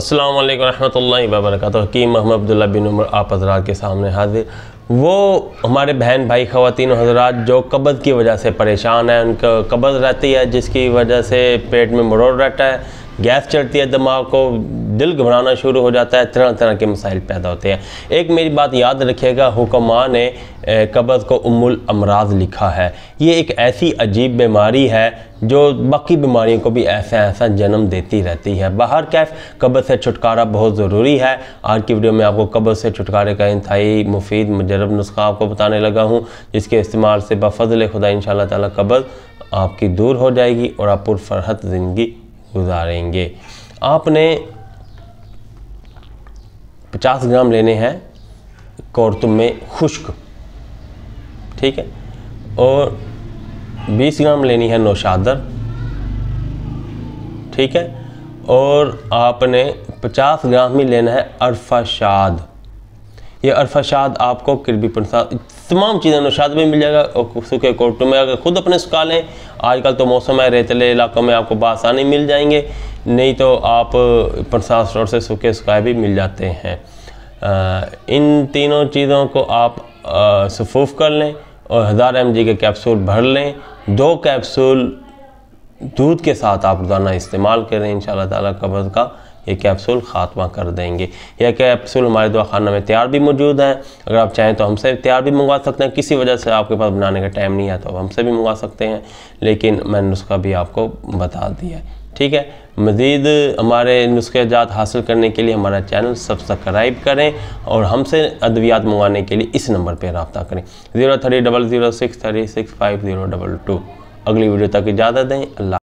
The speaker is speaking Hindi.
अस्सलाम वालेकुम रहमतुल्लाहि व बरकातुहू। हकीम मोहम्मद अब्दुल्ला बिन उमर आप हज़रात के सामने हाजिर। वो हमारे बहन भाई ख़वातीन हज़रात जो कब्ज़ की वजह से परेशान हैं, उनका कब्ज़ रहती है जिसकी वजह से पेट में मरोड़ रहता है, गैस चढ़ती है, दिमाग को दिल घबराना शुरू हो जाता है, तरह तरह के मसाइल पैदा होते हैं। एक मेरी बात याद रखिएगा, हुक्मा ने कब्ज़ को उम्मुल अमराज लिखा है। ये एक ऐसी अजीब बीमारी है जो बाकी बीमारियों को भी ऐसा जन्म देती रहती है। बाहर कैफ कब्ज़ से छुटकारा बहुत ज़रूरी है। आज की वीडियो में आपको कब्ज़ से छुटकारे का इंतहाई मुफीद मुजरब नुस्खा आपको बताने लगा हूँ, जिसके इस्तेमाल से बफ़ज़ल खुदा इंशाअल्लाह ताला कब्ज़ आपकी दूर हो जाएगी और आप पुरफरहत ज़िंदगी गुजारेंगे। आपने 50 ग्राम लेने हैं कौरतुम में खुश्क, ठीक है, और 20 ग्राम लेनी है नौशादर, ठीक है, और आपने 50 ग्राम ही लेना है अरफाशाद। ये अरफाशाद आपको किरबी प्रसाद तमाम चीज़ें नौशाद में मिल जाएगा और सूखे कौरतुम में। अगर खुद अपने सुखा लें, आजकल तो मौसम है, रेतले इलाकों में आपको बासानी मिल जाएंगे, नहीं तो आप प्रसाद स्टोर से सूखे सुखाए भी मिल जाते हैं। इन तीनों चीज़ों को आप सफूफ कर लें और 1000 mg के कैप्सूल भर लें। 2 कैप्सूल दूध के साथ आप रोज़ाना इस्तेमाल करें, इंशाअल्लाह ताला कब्ज़ का ये कैप्सूल ख़ात्मा कर देंगे। यह कैप्सूल हमारे दवाखाना में तैयार भी मौजूद है। अगर आप चाहें तो हमसे तैयार भी मंगवा सकते हैं। किसी वजह से आपके पास बनाने का टाइम नहीं है तो हमसे भी मंगवा सकते हैं, लेकिन मैंने नुस्खा भी आपको बता दिया है, ठीक है। मज़ीद हमारे नुस्खे जात हासिल करने के लिए हमारा चैनल सब्सक्राइब करें और हमसे अद्वियात मंगवाने के लिए इस नंबर पर रब्ता करें 0300636502। अगली वीडियो तक इजाज़त दें। अल्लाह।